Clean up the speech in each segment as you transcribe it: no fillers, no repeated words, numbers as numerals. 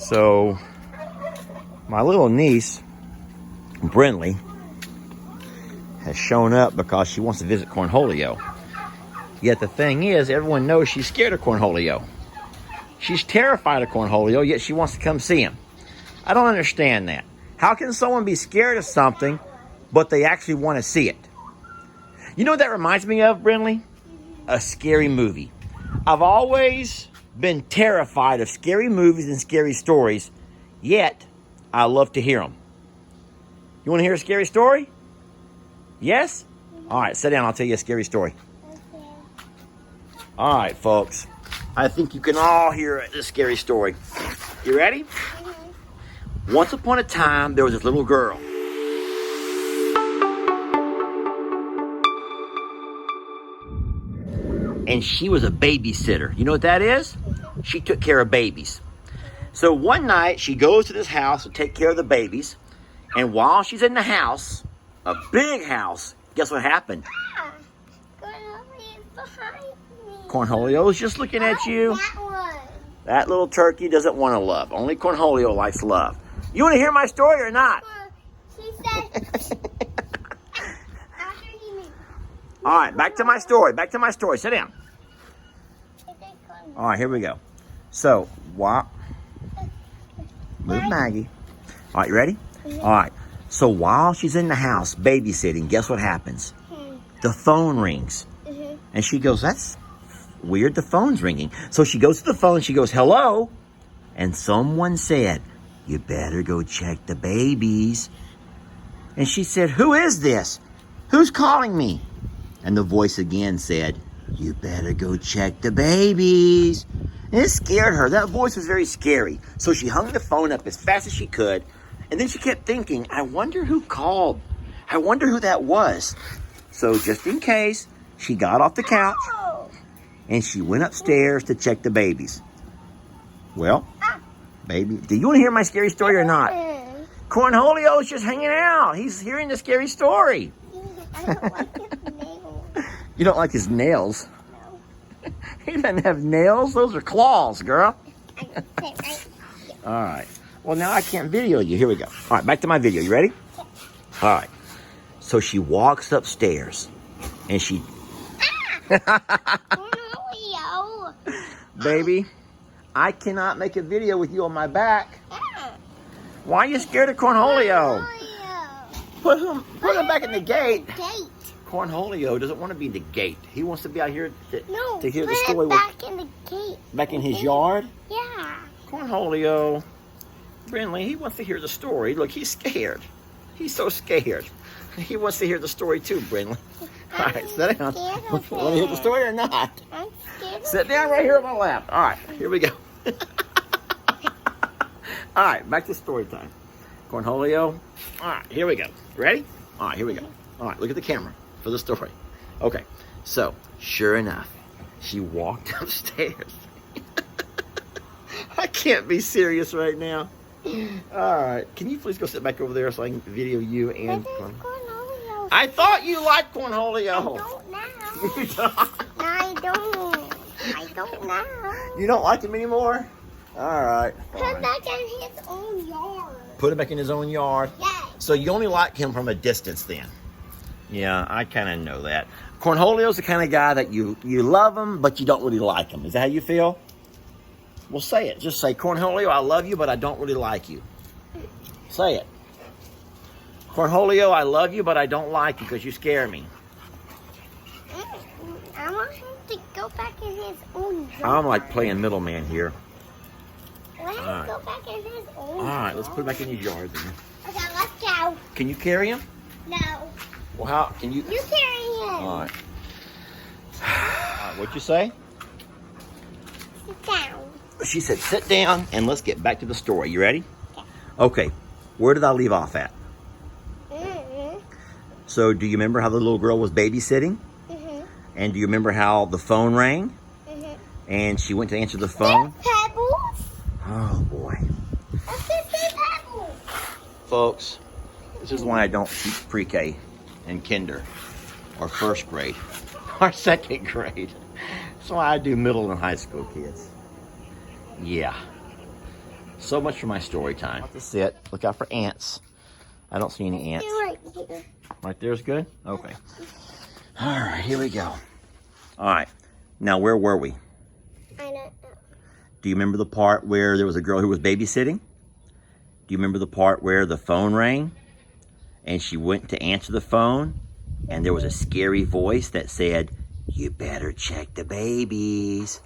So my little niece, Brinley, has shown up because she wants to visit Cornholio. Yet the thing is, everyone knows she's scared of Cornholio. She's terrified of Cornholio, yet she wants to come see him. I don't understand that. How can someone be scared of something, but they actually want to see it? You know what that reminds me of, Brinley? A scary movie. I've always been terrified of scary movies and scary stories, yet I love to hear them. You want to hear a scary story? Yes? All right, sit down. I'll tell you a scary story. Okay. All right, folks. I think you can all hear this scary story. You ready? Once upon a time, there was this little girl. And she was a babysitter. You know what that is? She took care of babies. So one night, she goes to this house to take care of the babies. And while she's in the house, a big house, guess what happened? Cornholio's behind me. Cornholio's just looking at you. That one. That little turkey doesn't want to love. Only Cornholio likes love. You want to hear my story or not? She said. After he moved. All right, back to my story. Back to my story. Sit down. All right, here we go. So, move Maggie. All right, you ready? All right. So while she's in the house babysitting, guess what happens? The phone rings. And she goes, that's weird, the phone's ringing. So she goes to the phone, she goes, hello? And someone said, you better go check the babies. And she said, who is this? Who's calling me? And the voice again said, you better go check the babies. And it scared her. That voice was very scary. So she hung the phone up as fast as she could. And then she kept thinking, I wonder who called. I wonder who that was. So just in case, she got off the couch and she went upstairs to check the babies. Well, baby, do you want to hear my scary story or not? Cornholio's just hanging out. He's hearing the scary story. I don't like his nails. You don't like his nails? No. He doesn't have nails. Those are claws, girl. I sit right here. All right. Well, now I can't video you. Here we go. All right, back to my video. You ready? All right. So she walks upstairs and she... Cornholio. Baby, I cannot make a video with you on my back. Why are you scared of Cornholio? Put him back in the gate. Gate. Cornholio doesn't want to be in the gate. He wants to be out here to hear the put story. it back in the gate. Back in his yard? Yeah. Cornholio, Brinley, he wants to hear the story. Look, he's scared. He's so scared. He wants to hear the story too, Brinley. All right, sit down. Want to hear the story or not? I'm scared. Sit down right here on my lap. All right, here we go. All right, back to story time. Cornholio. All right, here we go. Ready? All right, here we go. All right, look at the camera for the story. Okay, so sure enough, she walked upstairs. I can't be serious right now. All right, can you please go sit back over there so I can video you and Cornholio. I thought you liked Cornholio. I don't now. You don't. I don't. I don't now. You don't like him anymore? All right. Put Fine. back in his own yard. Put him back in his own yard. Yes. So you only like him from a distance then? Yeah, I kind of know that. Cornholio's the kind of guy that you love him, but you don't really like him. Is that how you feel? Well, say it. Just say, Cornholio, I love you, but I don't really like you. Say it. Cornholio, I love you, but I don't like you because you scare me. I want him to go back in his own yard. I'm like playing middleman here. Let him Alright. go back in his own All right, yard. let's put him back in his yard then. Okay, let's go. Can you carry him? No. Well, how can you? You carry him. All right. What'd you say? Sit down. She said, sit down and let's get back to the story. You ready? Okay. Where did I leave off at? Mm-hmm. So do you remember how the little girl was babysitting? Mm-hmm. And do you remember how the phone rang? Mm-hmm. And she went to answer the phone? Pebbles? Oh, boy. What's this pebbles? Folks, this is why I don't teach pre-K and kinder or first grade or second grade. That's why I do middle and high school kids. Yeah. So much for my story time. Have to sit. Look out for ants. I don't see any ants. Right here. Right there's good? Okay. All right, here we go. All right. Now, where were we? I don't know. Do you remember the part where there was a girl who was babysitting? Do you remember the part where the phone rang and she went to answer the phone and there was a scary voice that said, "You better check the babies."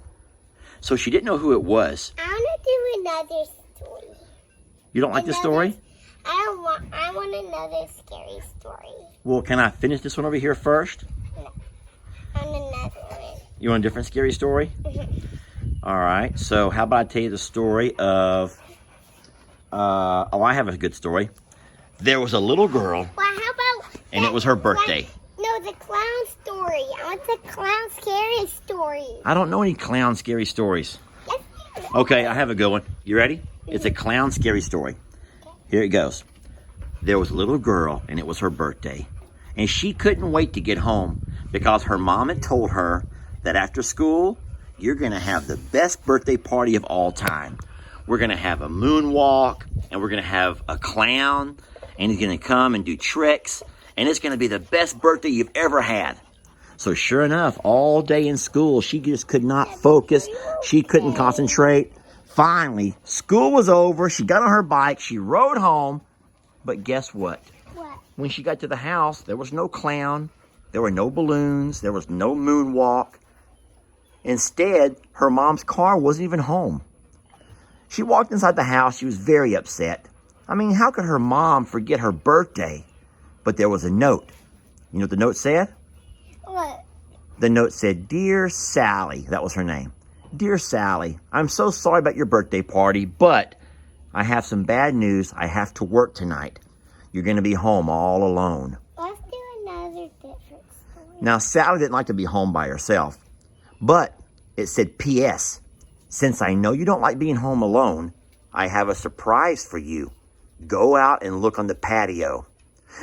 So she didn't know who it was. I want to do another story. You don't like this story? I want another scary story. Well, can I finish this one over here first? No. I want another one. You want a different scary story? All right. So how about I tell you the story of... I have a good story. There was a little girl, Well, how about... and it was her birthday. No, the clown story. I want the clown scary story. I don't know any clown scary stories. Yes, you do. Okay, I have a good one. You ready? It's a clown scary story. Here it goes. There was a little girl, and it was her birthday. And she couldn't wait to get home because her mom had told her that after school, you're going to have the best birthday party of all time. We're going to have a moonwalk, and we're going to have a clown, and he's going to come and do tricks, and it's going to be the best birthday you've ever had. So sure enough, all day in school, she just could not focus. She couldn't concentrate. Finally, school was over. She got on her bike. She rode home. But guess what? What? When she got to the house, there was no clown. There were no balloons. There was no moonwalk. Instead, her mom's car wasn't even home. She walked inside the house. She was very upset. I mean, how could her mom forget her birthday? But there was a note. You know what the note said? What? The note said, "Dear Sally," that was her name. "Dear Sally, I'm so sorry about your birthday party, but I have some bad news. I have to work tonight. You're going to be home all alone." Let's do another different story. Now, Sally didn't like to be home by herself, but it said, "P.S. Since I know you don't like being home alone, I have a surprise for you. Go out and look on the patio."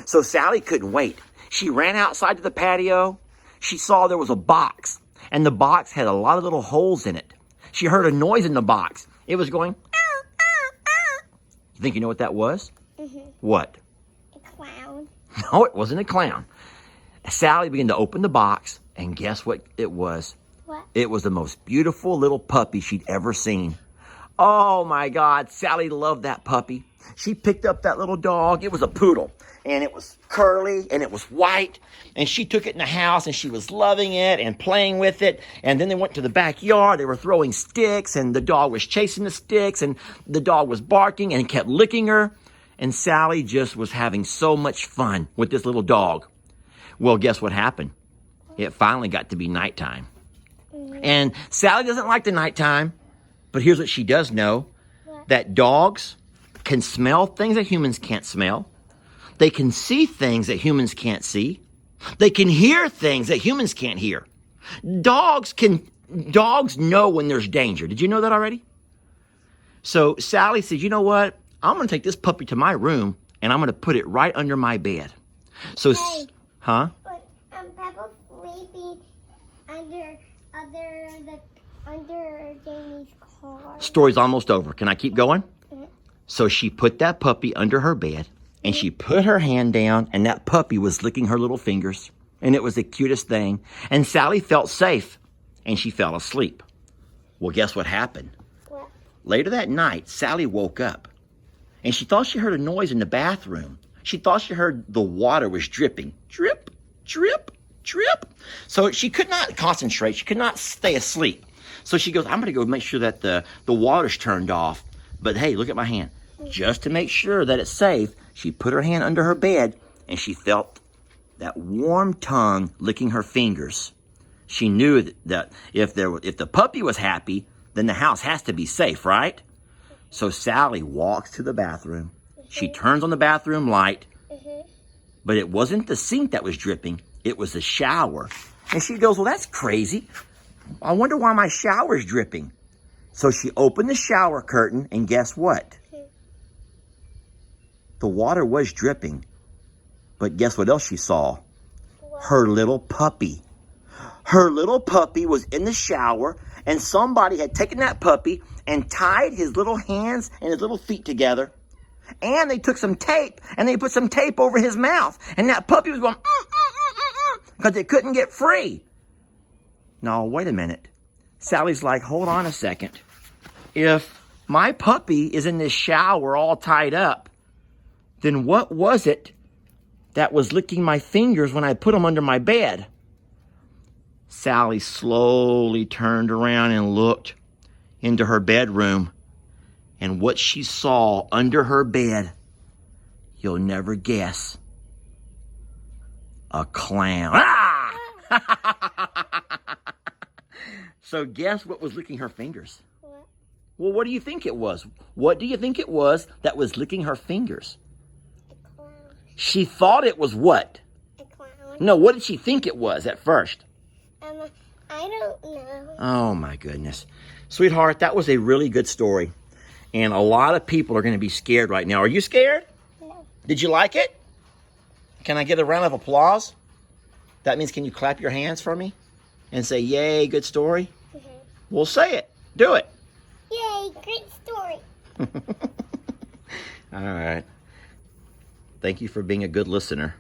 So Sally couldn't wait. She ran outside to the patio. She saw there was a box, and the box had a lot of little holes in it. She heard a noise in the box. It was going, "Ow, ow, ow." You think you know what that was? What? A clown. No, it wasn't a clown. Sally began to open the box, and guess what it was? What? It was the most beautiful little puppy she'd ever seen. Oh my God, Sally loved that puppy. She picked up that little dog. It was a poodle, and it was curly, and it was white, and she took it in the house, and she was loving it and playing with it. And then they went to the backyard. They were throwing sticks, and the dog was chasing the sticks, and the dog was barking and kept licking her. And Sally just was having so much fun with this little dog. Well, guess what happened? It finally got to be nighttime. And Sally doesn't like the nighttime, but here's what she does know. That dogs can smell things that humans can't smell. They can see things that humans can't see. They can hear things that humans can't hear. Dogs know when there's danger. Did you know that already? So Sally says, "You know what? I'm going to take this puppy to my room, and I'm going to put it right under my bed." So, Hey. huh? But Pebbles sleeping under Jamie's car. Story's almost over. Can I keep going? So she put that puppy under her bed, and she put her hand down, and that puppy was licking her little fingers. And it was the cutest thing. And Sally felt safe, and she fell asleep. Well, guess what happened? What? Later that night, Sally woke up, and she thought she heard a noise in the bathroom. She thought she heard the water was dripping. Drip, drip, drip. So she could not concentrate. She could not stay asleep. So she goes, "I'm going to go make sure that the water's turned off. But hey, look at my hand." Just to make sure that it's safe, she put her hand under her bed, and she felt that warm tongue licking her fingers. She knew that if the puppy was happy, then the house has to be safe, right? So Sally walks to the bathroom. She turns on the bathroom light, but it wasn't the sink that was dripping. It was the shower. And she goes, "Well, that's crazy. I wonder why my shower's dripping." So she opened the shower curtain, and guess what? The water was dripping. But guess what else she saw? Her little puppy. Her little puppy was in the shower, and somebody had taken that puppy and tied his little hands and his little feet together. And they took some tape and they put some tape over his mouth. And that puppy was going, because it couldn't get free. No, wait a minute. Sally's like, hold on a second. If my puppy is in this shower all tied up, then what was it that was licking my fingers when I put them under my bed? Sally slowly turned around and looked into her bedroom. And what she saw under her bed, you'll never guess. A clown. Ah! So guess what was licking her fingers? What? Well, what do you think it was? What do you think it was that was licking her fingers? A clown. She thought it was what? A clown. No, what did she think it was at first? I don't know. Oh, my goodness. Sweetheart, that was a really good story. And a lot of people are going to be scared right now. Are you scared? No. Did you like it? Can I get a round of applause? That means, can you clap your hands for me and say, yay, good story? Mm-hmm. Well, say it. Do it. Yay, great story. All right. Thank you for being a good listener.